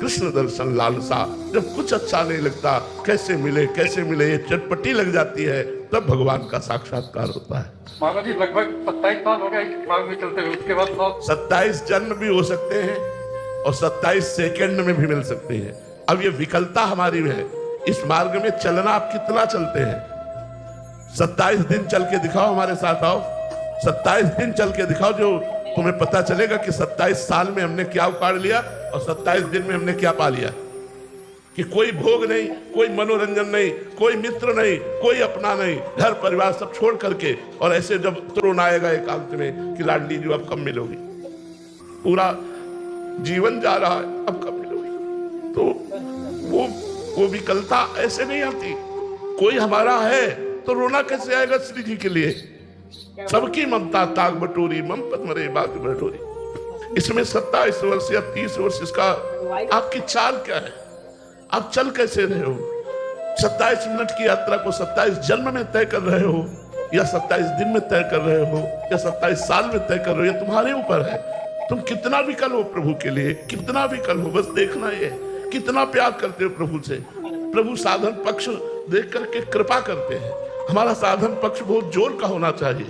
कृष्ण दर्शन लालसा, जब कुछ अच्छा नहीं लगता, कैसे मिले ये चटपटी लग जाती है, तब भगवान का साक्षात्कार होता है। महाराज जी लगभग 27 साल हो गए इस मार्ग में चलते हुए, उसके बाद 27 जन्म भी हो सकते हैं और 27 सेकंड में भी मिल सकते हैं। अब ये विकलता हमारी है, इस मार्ग में चलना आप कितना चलते हैं? 27 दिन चल के दिखाओ, हमारे साथ आओ, 27 दिन चल के दिखाओ, जो तुम्हें पता चलेगा कि 27 साल में हमने क्या उखाड़ लिया और 27 दिन में हमने क्या पा लिया। कि कोई भोग नहीं, कोई मनोरंजन नहीं, कोई मित्र नहीं, कोई अपना नहीं, घर परिवार सब छोड़ करके, और ऐसे जब तुरंत आएगा एकांत में कि लाडली जी अब कब मिलोगी, पूरा जीवन जा रहा है, अब कब मिलोगी। तो वो विकलता ऐसे नहीं आती। कोई हमारा है तो रोना कैसे आएगा श्री जी के लिए? सबकी ममता ताग बटोरी, मम पद्मरे बाग बटोरी। इसमें 27 वर्ष या 30 वर्ष, इसका आपकी चाल क्या है? आप चल कैसे रहे हो? 27 मिनट की यात्रा को 27 जन्म में तय कर रहे हो, या 27 दिन में तय कर रहे हो, या 27 साल में तय कर रहे हो, ये तुम्हारे ऊपर है। तुम कितना विकल हो प्रभु के लिए, कितना विकल हो, बस देखना ये, कितना प्यार करते हो प्रभु से। प्रभु साधन पक्ष देख करके कृपा करते हैं। हमारा साधन पक्ष बहुत जोर का होना चाहिए।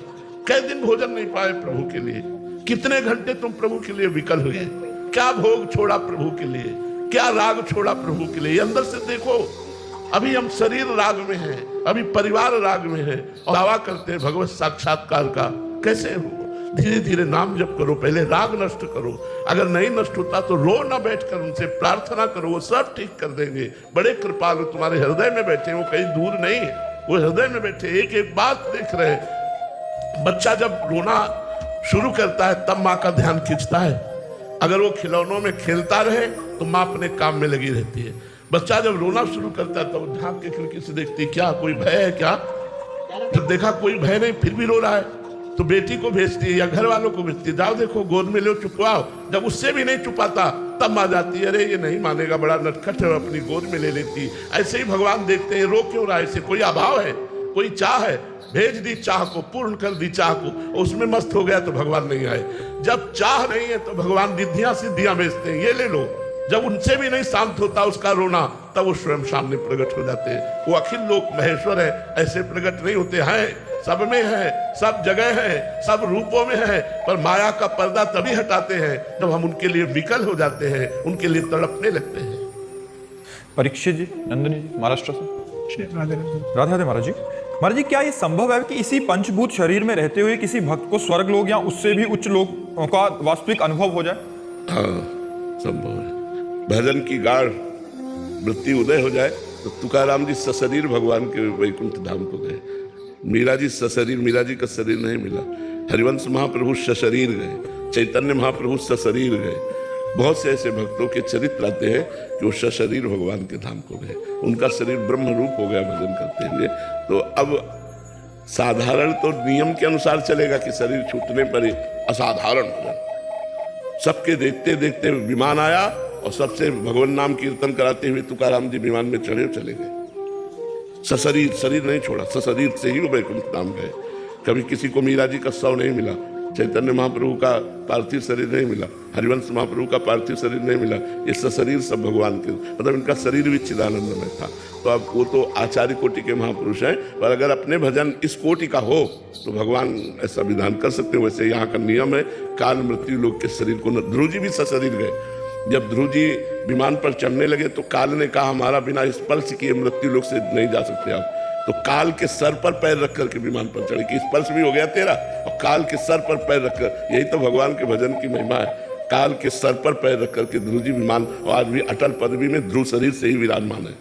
कई दिन भोजन नहीं पाए प्रभु के लिए, कितने घंटे तुम प्रभु के लिए विकल हुए, क्या भोग छोड़ा प्रभु के लिए, क्या राग छोड़ा प्रभु के लिए। अंदर से देखो, अभी हम शरीर राग में हैं, अभी परिवार राग में है, और दावा करते हैं भगवत साक्षात्कार का। कैसे हो? धीरे धीरे नाम जप करो, पहले राग नष्ट करो। अगर नहीं नष्ट होता तो रो ना बैठकर उनसे प्रार्थना करो, वो सब ठीक कर देंगे। बड़े कृपालु तुम्हारे हृदय में बैठे, वो कहीं दूर नहीं है, वो हृदय में बैठे, एक एक बात देख रहे हैं। बच्चा जब रोना शुरू करता है तब माँ का ध्यान खींचता है। अगर वो खिलौनों में खेलता रहे तो माँ अपने काम में लगी रहती है। बच्चा जब रोना शुरू करता है तो वो झांक के खिड़की से देखती, क्या कोई भय है क्या? जब देखा कोई भय नहीं फिर भी रो रहा है तो बेटी को भेजती है या घर वालों को भेजती है, जाओ देखो गोद में लो चुपवाओ। जब उससे भी नहीं चुपाता तब माँ जाती है, अरे ये नहीं मानेगा, बड़ा नटखट है, अपनी गोद में ले लेती। ऐसे ही भगवान देखते हैं, रो क्यों रहा है? इसे कोई अभाव है, कोई चाह है? भेज दी चाह को, पूर्ण कर दी चाह को, उसमें मस्त हो गया तो भगवान नहीं आए। जब चाह नहीं है तो भगवान रिद्धियां सिद्धियां भेजते हैं, ये ले लो। जब उनसे भी नहीं शांत होता उसका रोना, तब वो स्वयं सामने प्रकट हो जाते हैं। वो अखिल लोक महेश्वर है, ऐसे प्रकट नहीं होते हैं, सब में है, सब जगह है, सब रूपों में है, पर माया का पर्दा तभी हटाते हैं जब हम उनके लिए विकल हो जाते हैं, उनके लिए तड़पने लगते हैं। परीक्षित जी, नंदनी जी, महाराष्ट्र से। राधे राधे महाराज जी। महाराज जी, क्या ये संभव है कि इसी पंचभूत शरीर में रहते हुए किसी भक्त को स्वर्ग लोक या उससे भी उच्च लोक का वास्तविक अनुभव हो जाए? हाँ, संभव है। भजन की गाढ़ वृत्ति उदय हो जाए तो तुकाराम जी सशरीर भगवान के वैकुंठ धाम को गए। मीरा जी सशरीर, मीरा जी का शरीर नहीं मिला। हरिवंश महाप्रभु सशरीर गए, चैतन्य महाप्रभु सशरीर गए। बहुत से ऐसे भक्तों के चरित्र आते हैं कि वो सशरीर भगवान के धाम को गए, उनका शरीर ब्रह्म रूप हो गया भजन करते हुए। तो अब साधारण तो नियम के अनुसार चलेगा कि शरीर छूटने पर ही असाधारण भजन। सबके देखते देखते विमान आया और सबसे भगवान नाम कीर्तन कराते हुए तुकाराम जी विमान में चढ़े चले गए। सशरीर, शरीर नहीं छोड़ा, सशरीर से ही वो वैकुंठ धाम गए। कभी किसी को मीरा जी का शव नहीं मिला, चैतन्य महाप्रभु का पार्थिव शरीर नहीं मिला, हरिवंश महाप्रभु का पार्थिव शरीर नहीं मिला। ये सशरीर सब भगवान के, मतलब इनका शरीर भी चिदानंद में था। तो अब वो तो आचार्य कोटि के महापुरुष हैं, पर अगर अपने भजन इस कोटि का हो तो भगवान ऐसा विधान कर सकते हैं। वैसे यहाँ का नियम है, काल मृत्यु लोग के शरीर को न, ध्रुव जी भी सशरीर गए। जब ध्रुव जी विमान पर चढ़ने लगे तो काल ने कहा हमारा बिना स्पर्श किए मृत्यु लोक से नहीं जा सकते आप। तो काल के सर पर पैर रख करके विमान पर चढ़े कि स्पर्श भी हो गया तेरा, और काल के सर पर पैर रखकर, यही तो भगवान के भजन की महिमा है। काल के सर पर पैर रख करके ध्रुव जी विमान, और आज भी अटल पदवी में ध्रुव शरीर से ही विराजमान है।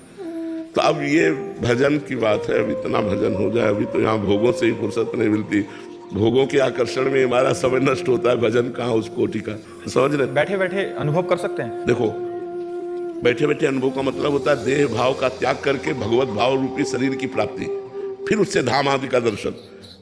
तो अब ये भजन की बात है, अब इतना भजन हो जाए। अभी तो यहाँ भोगों से ही फुर्सत नहीं मिलती, भोगों के आकर्षण में हमारा समय नष्ट होता है। भजन कहाँ उस कोटि का, समझ रहे? बैठे बैठे अनुभव कर सकते हैं। देखो, बैठे बैठे अनुभव का मतलब होता है देह भाव का त्याग करके भगवत भाव रूपी शरीर की प्राप्ति, फिर उससे धाम आदि का दर्शन।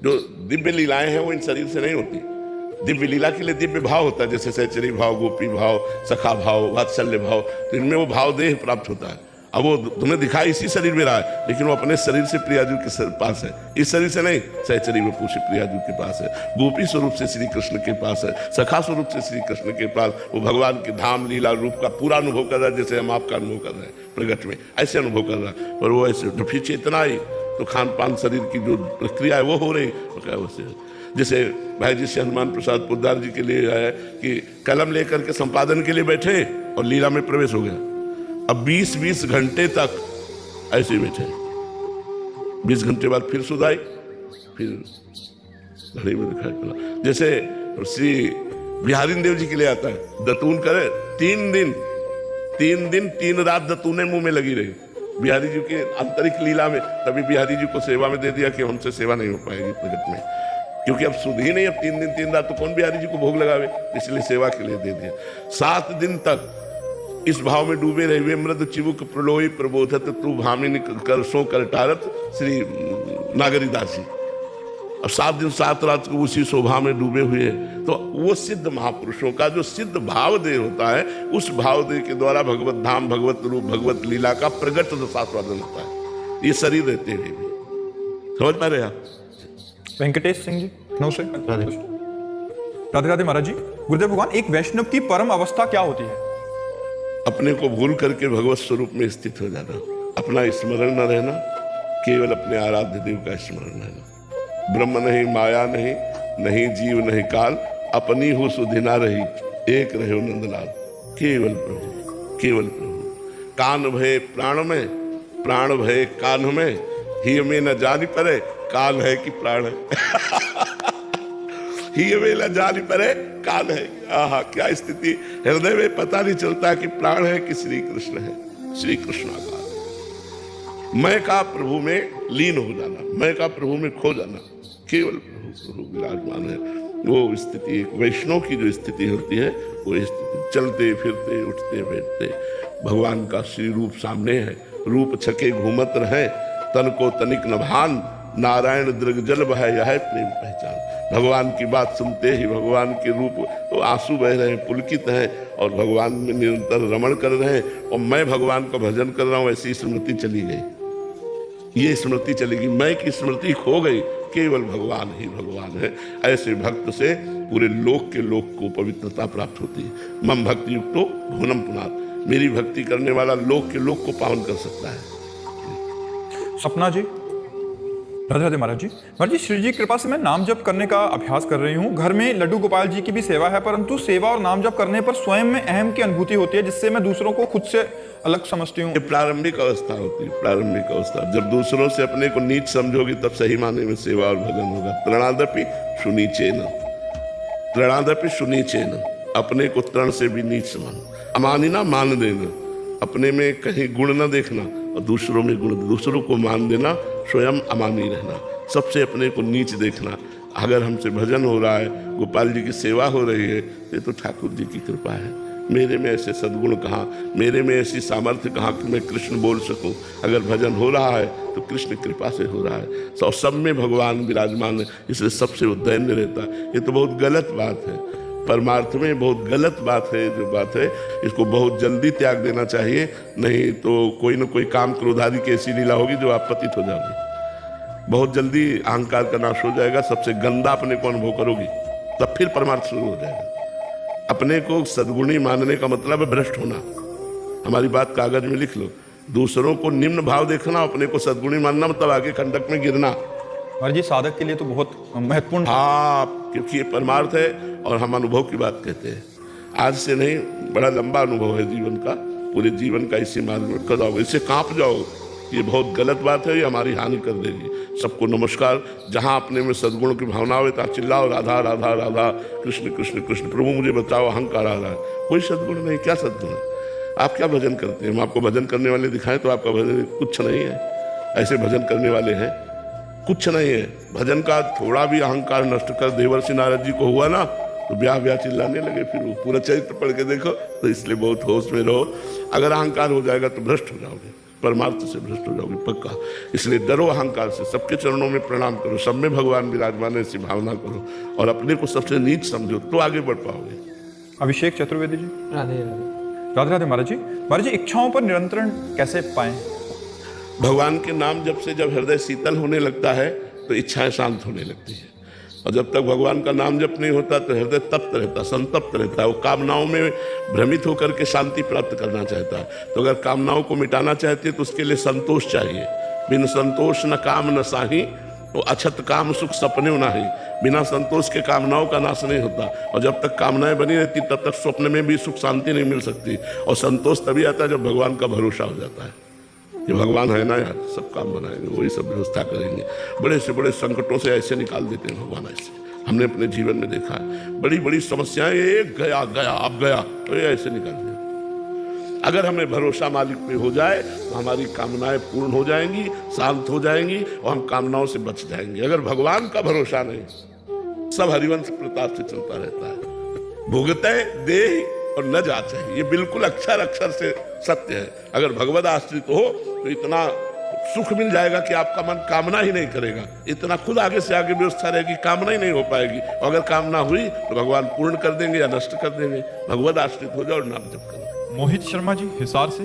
जो दिव्य लीलाएं हैं वो इन शरीर से नहीं होती। दिव्य लीला के लिए दिव्य भाव होता है, जैसे सहचरी भाव, गोपी भाव, सखा भाव, वात्सल्य भाव, तो इनमें वो भाव देह प्राप्त होता है। अब वो तुम्हें दिखाई इसी शरीर में रहा है, लेकिन वो अपने शरीर से प्रियाजू के पास है, इस शरीर से नहीं, सहचरी में पूछे प्रियाजू के पास है, गोपी स्वरूप से श्री कृष्ण के पास है, सखा स्वरूप से श्री कृष्ण के पास। वो भगवान के धाम लीला रूप का पूरा अनुभव कर रहा है, जैसे हम आपका अनुभव कर रहे हैं प्रगट में, ऐसे अनुभव कर रहा है। और वो ऐसे फिर चेतना आई तो खान पान शरीर की जो प्रक्रिया है वो हो रही, तो क्या वैसे जैसे भाई जी से हनुमान प्रसाद पोद्दार जी के लिए है कि कलम लेकर के संपादन के लिए बैठे और लीला में प्रवेश हो गया। अब 20-20 घंटे तक ऐसे ही बैठे, 20 घंटे बाद फिर सुध आई, फिर घड़ी में दिखाई पड़ा। जैसे श्री बिहारी देव जी के लिए आता है, दतून करे 3 दिन 3 रात दतूने मुंह में लगी रही बिहारी जी के आंतरिक लीला में। तभी बिहारी जी को सेवा में दे दिया कि हमसे सेवा नहीं हो पाएगी प्रगट में, क्योंकि अब सुध ही नहीं, अब 3 दिन 3 रात तो कौन बिहारी जी को भोग लगावे, इसलिए सेवा के लिए दे दिया। 7 दिन तक इस भाव में डूबे रहे, मृद चिबुक प्रलोई प्रबोधत तू भामिनी करसों करटारत श्री नागरीदास जी। अब 7 दिन 7 रात को उसी शोभा में डूबे हुए। तो वो सिद्ध महापुरुषों का जो सिद्ध भाव देह होता है, उस भाव देह के द्वारा भगवत धाम, भगवत रूप, भगवत लीला का प्रगट रसास्वादन होता है, ये शरीर रहते हुए भी। समझ पा रहे आप? वेंकटेश सिंह जी नमस्ते। राधे राधे महाराज जी। गुरुदेव भगवान, एक वैष्णव की परम अवस्था क्या होती है? अपने को भूल करके भगवत स्वरूप में स्थित हो जाना, अपना स्मरण न रहना, केवल अपने आराध्य देव का स्मरण रहना। ब्रह्म नहीं, माया नहीं, नहीं जीव नहीं काल, अपनी हो सुधिना रही, एक रहे नंदलाल। केवल प्रभु, केवल प्रभु। कान भय प्राण में, प्राण भय कान में, ही में न जानी पड़े काल है कि प्राण है। ही में न जानी पड़े काल है। आहा, क्या स्थिति! हृदय में पता नहीं चलता कि प्राण है कि श्री कृष्ण है। श्री कृष्णाकार मैं का प्रभु में लीन हो जाना, मैं का प्रभु में खो जाना, केवल प्रभु विराजमान है। वो स्थिति एक वैष्णव की जो स्थिति होती है, वो स्थिति चलते फिरते उठते बैठते भगवान का श्री रूप सामने है, रूप छके घूमत रहे, तन को तनिक न भान, नारायण दृग जल बह यह प्रेम पहचान। भगवान की बात सुनते ही भगवान के रूप तो आंसू बह रहे हैं, पुलकित हैं और भगवान में निरंतर रमण कर रहे हैं। और मैं भगवान का भजन कर रहा हूँ, ऐसी स्मृति चली गई, ये स्मृति चलेगी, मैं की स्मृति खो गई, केवल भगवान ही भगवान है। ऐसे भक्त से पूरे लोक के लोक को पवित्रता प्राप्त होती है। मम भक्ति युक्तो भुवनम पुनात्, मेरी भक्ति करने वाला लोक के लोक को पावन कर सकता है। सपना जी। राधे राधे महाराज जी। महाराज जी, श्री जी की कृपा से मैं नाम जप करने का अभ्यास कर रही हूँ। घर में लड्डू गोपाल जी की भी सेवा है, परंतु सेवा और नाम जप करने पर स्वयं में अहम की अनुभूति होती है, जिससे मैं दूसरों को खुद से अलग समझती हूँ। ये प्रारंभिक अवस्था होती है, प्रारंभिक अवस्था। जब दूसरों से अपने को नीच समझोगी तब सही माने में सेवा और भजन होगा। तृणादपि सुनीचेन, तृणादपि सुनीचेन, अपने को तृण से भी नीच समझना, अमानिना मान देना, अपने में कहीं गुण न देखना और दूसरों में गुण, दूसरों को मान देना, स्वयं अमानी रहना, सबसे अपने को नीच देखना। अगर हमसे भजन हो रहा है, गोपाल जी की सेवा हो रही है, ये तो ठाकुर जी की कृपा है। मेरे में ऐसे सद्गुण कहाँ, मेरे में ऐसी सामर्थ्य कहाँ कि मैं कृष्ण बोल सकूं। अगर भजन हो रहा है तो कृष्ण कृपा से हो रहा है, सब में भगवान विराजमान है, इसलिए सबसे वो दैन्य रहता है। ये तो बहुत गलत बात है, परमार्थ में बहुत गलत बात है। जो बात है इसको बहुत जल्दी त्याग देना चाहिए, नहीं तो कोई ना कोई काम क्रोधादि की ऐसी लीला होगी जो आप पतित हो जाओगे। बहुत जल्दी अहंकार का नाश हो जाएगा, सबसे गंदा अपने को अनुभव करोगी, तब फिर परमार्थ शुरू हो जाएगा। अपने को सद्गुणी मानने का मतलब है भ्रष्ट होना। हमारी बात कागज में लिख लो, दूसरों को निम्न भाव देखना, अपने को सद्गुणी मानना मतलब आगे कंडक में गिरना। महाराज जी, साधक के लिए तो बहुत महत्वपूर्ण। हाँ, क्योंकि ये परमार्थ है और हम अनुभव की बात कहते हैं। आज से नहीं, बड़ा लंबा अनुभव है जीवन का, पूरे जीवन का इसी मार्ग में कर जाओ, इससे कांप जाओ। ये बहुत गलत बात है, ये हमारी हानि कर देगी। सबको नमस्कार। जहाँ अपने में सद्गुण की भावना हो तो चिल्लाओ राधा राधा राधा, कृष्ण कृष्ण कृष्ण, प्रभु मुझे बचाओ, अहंकार आ रहा है। कोई सद्गुण नहीं, क्या सद्गुण है? आप क्या भजन करते हैं? हम आपको भजन करने वाले दिखाएं तो आपका भजन कुछ नहीं है। ऐसे भजन करने वाले हैं, कुछ नहीं है। भजन का थोड़ा भी अहंकार नष्ट कर देवर्षि नारद जी को हुआ ना, तो ब्याह ब्याह चिल्लाने लगे। फिर वो पूरा चरित्र पढ़ के देखो, तो इसलिए बहुत होश में रहो। अगर अहंकार हो जाएगा तो भ्रष्ट हो जाओगे, परमार्थ से भ्रष्ट हो जाओगे पक्का। इसलिए डरो अहंकार से, सबके चरणों में प्रणाम करो, सब में भगवान विराजमान है ऐसी भावना करो और अपने को सबसे नीच समझो, तो आगे बढ़ पाओगे। अभिषेक चतुर्वेदी जी। राधे राधे। राधे राधे महाराज जी इच्छाओं पर नियंत्रण कैसे पाएं? भगवान के नाम जब हृदय शीतल होने लगता है तो इच्छाएं शांत होने लगती है, और जब तक भगवान का नाम जप नहीं होता तो हृदय तप्त रहता, संतप्त रहता है। वो कामनाओं में भ्रमित होकर के शांति प्राप्त करना चाहता है। तो अगर कामनाओं को मिटाना चाहते हैं तो उसके लिए संतोष चाहिए। बिन संतोष न काम न साही, तो अछत काम सुख सपने नाही। बिना संतोष के कामनाओं का नाश नहीं होता, और जब तक कामनाएं बनी रहती तब तक स्वप्न में भी सुख शांति नहीं मिल सकती। और संतोष तभी आता है जब भगवान का भरोसा हो जाता है कि भगवान है ना यार, सब काम बनाएंगे, वही सब व्यवस्था करेंगे। बड़े से बड़े संकटों से ऐसे निकाल देते हैं भगवान, ऐसे हमने अपने जीवन में देखा है। बड़ी बड़ी समस्याएं एक गया अब गया तो ये ऐसे निकाल दिया। अगर हमें भरोसा मालिक पे हो जाए तो हमारी कामनाएं पूर्ण हो जाएंगी, शांत हो जाएंगी और हम कामनाओं से बच जाएंगे। अगर भगवान का भरोसा नहीं, सब हरिवंश प्रताप से चलता रहता है। भुगते देह और न जाचे, ये बिल्कुल अक्षर अक्षर से सत्य है। अगर भगवत आश्रित हो तो इतना सुख मिल जाएगा कि आपका मन कामना ही नहीं करेगा। इतना खुद आगे से आगे व्यवस्था रहेगी, कामना ही नहीं हो पाएगी। और अगर कामना हुई तो भगवान पूर्ण कर देंगे या नष्ट कर देंगे। भगवत आश्रित हो जाओ और नाम जप करो। मोहित शर्मा जी हिसार से।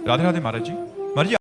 राधे राधे महाराज जी।